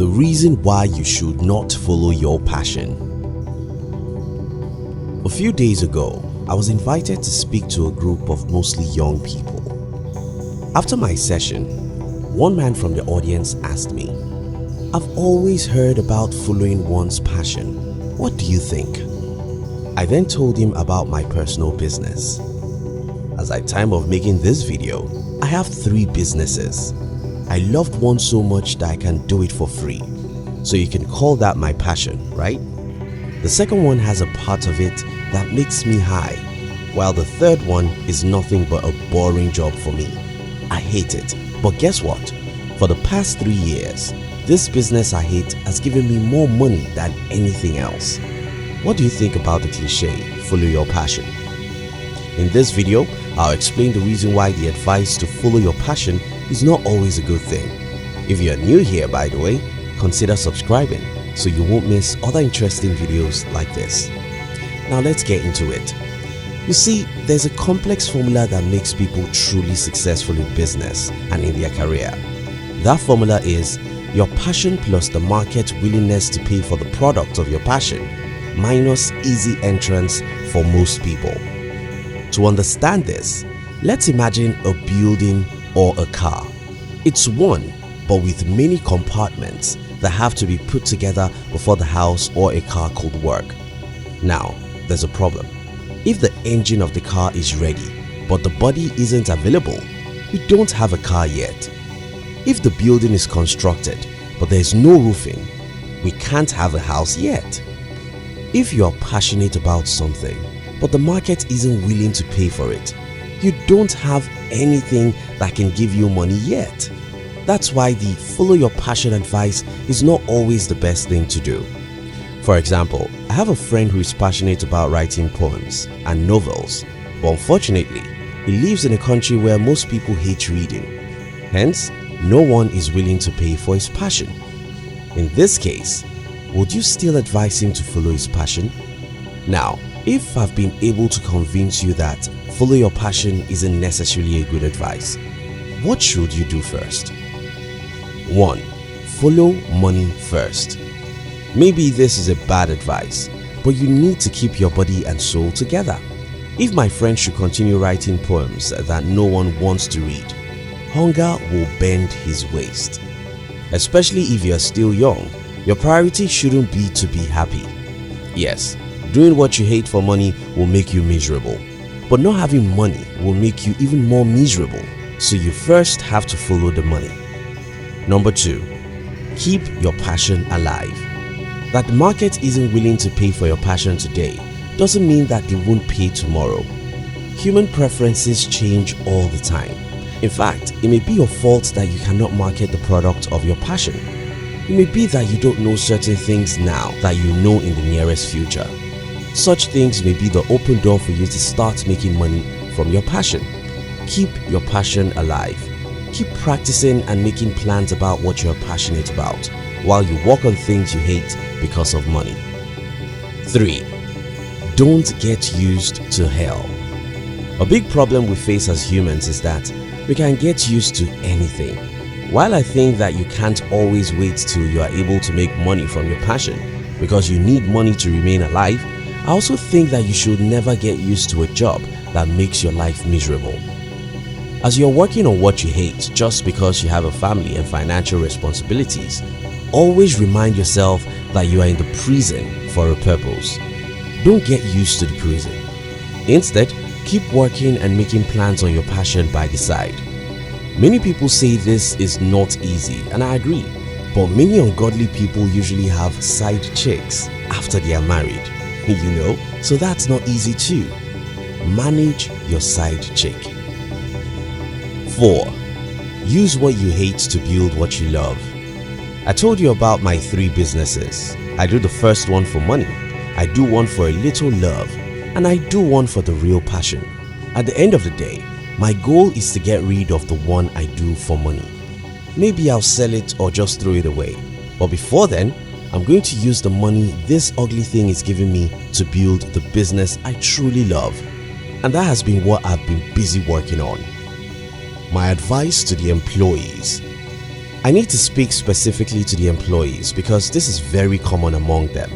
The reason why you should not follow your passion. A few days ago, I was invited to speak to a group of mostly young people. After my session, one man from the audience asked me, "I've always heard about following one's passion. What do you think?" I then told him about my personal business. As at time of making this video, I have 3 businesses. I loved one so much that I can do it for free. So you can call that my passion, right? The second one has a part of it that makes me high, while the third one is nothing but a boring job for me. I hate it. But guess what? For the past 3 years, this business I hate has given me more money than anything else. What do you think about the cliche, follow your passion? In this video, I'll explain the reason why the advice to follow your passion is not always a good thing. If you're new here, by the way, consider subscribing so you won't miss other interesting videos like this. Now let's get into it. You see, there's a complex formula that makes people truly successful in business and in their career. That formula is your passion plus the market's willingness to pay for the product of your passion minus easy entrance for most people. To understand this, let's imagine a building or a car. It's one, but with many compartments that have to be put together before the house or a car could work. Now, there's a problem. If the engine of the car is ready, but the body isn't available, we don't have a car yet. If the building is constructed, but there's no roofing, we can't have a house yet. If you are passionate about something, but the market isn't willing to pay for it, you don't have anything that can give you money yet. That's why the follow your passion advice is not always the best thing to do. For example, I have a friend who is passionate about writing poems and novels, but unfortunately, he lives in a country where most people hate reading. Hence, no one is willing to pay for his passion. In this case, would you still advise him to follow his passion? Now, if I've been able to convince you that follow your passion isn't necessarily a good advice, what should you do first? 1. Follow money first. Maybe this is a bad advice, but you need to keep your body and soul together. If my friend should continue writing poems that no one wants to read, hunger will bend his waist. Especially if you're still young, your priority shouldn't be to be happy. Yes, doing what you hate for money will make you miserable, but not having money will make you even more miserable, so you first have to follow the money. Number 2, keep your passion alive. That the market isn't willing to pay for your passion today doesn't mean that they won't pay tomorrow. Human preferences change all the time. In fact, it may be your fault that you cannot market the product of your passion. It may be that you don't know certain things now that you know in the nearest future. Such things may be the open door for you to start making money from your passion. Keep your passion alive. Keep practicing and making plans about what you're passionate about while you work on things you hate because of money. 3. Don't get used to hell. A big problem we face as humans is that we can get used to anything. While I think that you can't always wait till you are able to make money from your passion because you need money to remain alive, I also think that you should never get used to a job that makes your life miserable. As you're working on what you hate just because you have a family and financial responsibilities, always remind yourself that you are in the prison for a purpose. Don't get used to the prison. Instead, keep working and making plans on your passion by the side. Many people say this is not easy, and I agree, but many ungodly people usually have side chicks after they are married, you know, so that's not easy too. Manage your side chick. 4. Use what you hate to build what you love. I told you about my 3 businesses. I do the first one for money, I do one for a little love, and I do one for the real passion. At the end of the day, my goal is to get rid of the one I do for money. Maybe I'll sell it or just throw it away. But before then, I'm going to use the money this ugly thing is giving me to build the business I truly love. And that has been what I've been busy working on. My advice to the employees: I need to speak specifically to the employees because this is very common among them.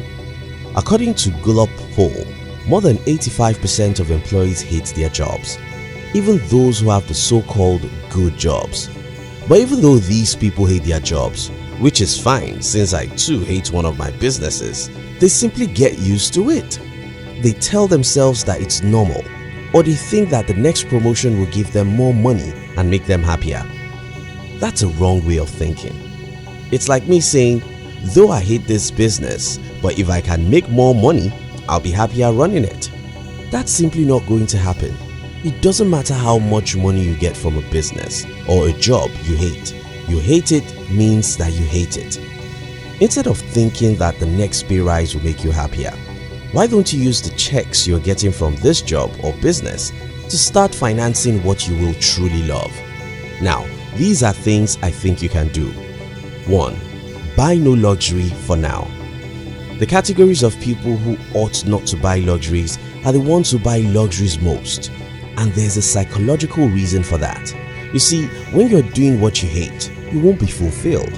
According to Gallup poll, more than 85% of employees hate their jobs, even those who have the so-called good jobs. But even though these people hate their jobs, which is fine since I too hate one of my businesses, they simply get used to it. They tell themselves that it's normal, or they think that the next promotion will give them more money and make them happier. That's a wrong way of thinking. It's like me saying, though I hate this business, but if I can make more money, I'll be happier running it. That's simply not going to happen. It doesn't matter how much money you get from a business or a job you hate. You hate it means that you hate it. Instead of thinking that the next pay rise will make you happier, why don't you use the checks you're getting from this job or business to start financing what you will truly love? Now, these are things I think you can do. 1. Buy no luxury for now. The categories of people who ought not to buy luxuries are the ones who buy luxuries most. And there's a psychological reason for that. You see, when you're doing what you hate, you won't be fulfilled.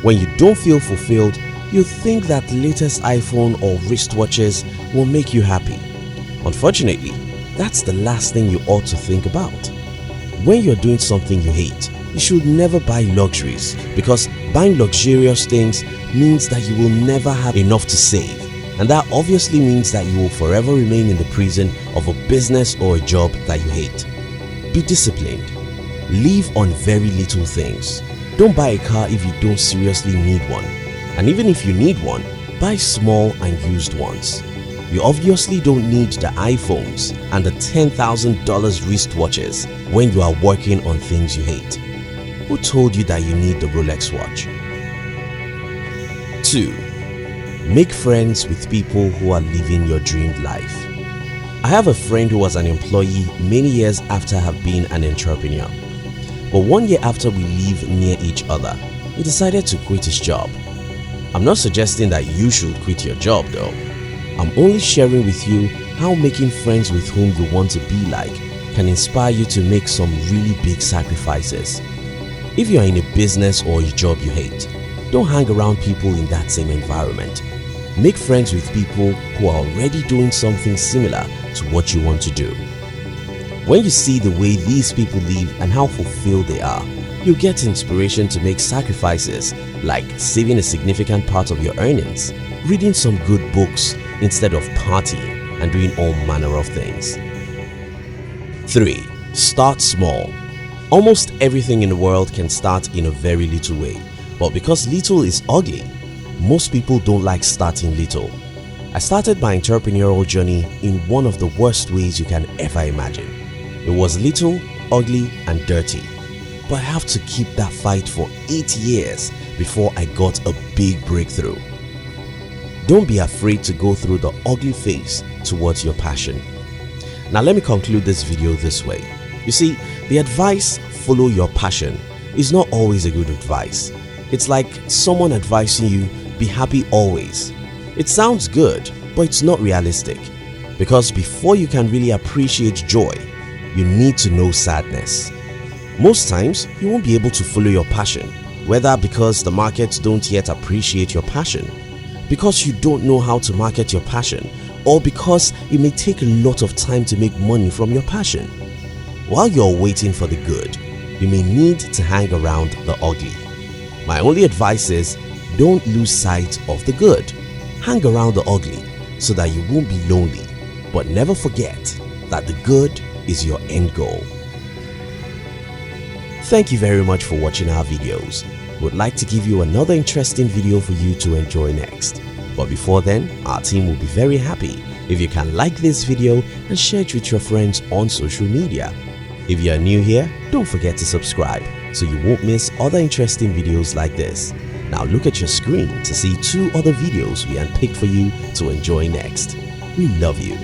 When you don't feel fulfilled, you think that the latest iPhone or wristwatches will make you happy. Unfortunately, that's the last thing you ought to think about. When you're doing something you hate, you should never buy luxuries, because buying luxurious things means that you will never have enough to save, and that obviously means that you will forever remain in the prison of a business or a job that you hate. Be disciplined. Live on very little things. Don't buy a car if you don't seriously need one, and even if you need one, buy small and used ones. You obviously don't need the iPhones and the $10,000 wristwatches when you are working on things you hate. Who told you that you need the Rolex watch? 2. Make friends with people who are living your dreamed life. I have a friend who was an employee many years after I have been an entrepreneur. But 1 year after we live near each other, he decided to quit his job. I'm not suggesting that you should quit your job though. I'm only sharing with you how making friends with whom you want to be like can inspire you to make some really big sacrifices. If you are in a business or a job you hate, don't hang around people in that same environment. Make friends with people who are already doing something similar to what you want to do. When you see the way these people live and how fulfilled they are, you get inspiration to make sacrifices like saving a significant part of your earnings, reading some good books instead of partying and doing all manner of things. 3. Start small. Almost everything in the world can start in a very little way, but because little is ugly, most people don't like starting little. I started my entrepreneurial journey in one of the worst ways you can ever imagine. It was little, ugly and dirty, but I have to keep that fight for 8 years before I got a big breakthrough. Don't be afraid to go through the ugly phase towards your passion. Now let me conclude this video this way. You see, the advice, follow your passion, is not always a good advice. It's like someone advising you, be happy always. It sounds good, but it's not realistic. Because before you can really appreciate joy, you need to know sadness. Most times, you won't be able to follow your passion, whether because the markets don't yet appreciate your passion, because you don't know how to market your passion, or because it may take a lot of time to make money from your passion. While you're waiting for the good, you may need to hang around the ugly. My only advice is, don't lose sight of the good. Hang around the ugly so that you won't be lonely, but never forget that the good is your end goal. Thank you very much for watching our videos. We'd like to give you another interesting video for you to enjoy next. But before then, our team will be very happy if you can like this video and share it with your friends on social media. If you are new here, don't forget to subscribe so you won't miss other interesting videos like this. Now look at your screen to see 2 other videos we handpicked for you to enjoy next. We love you.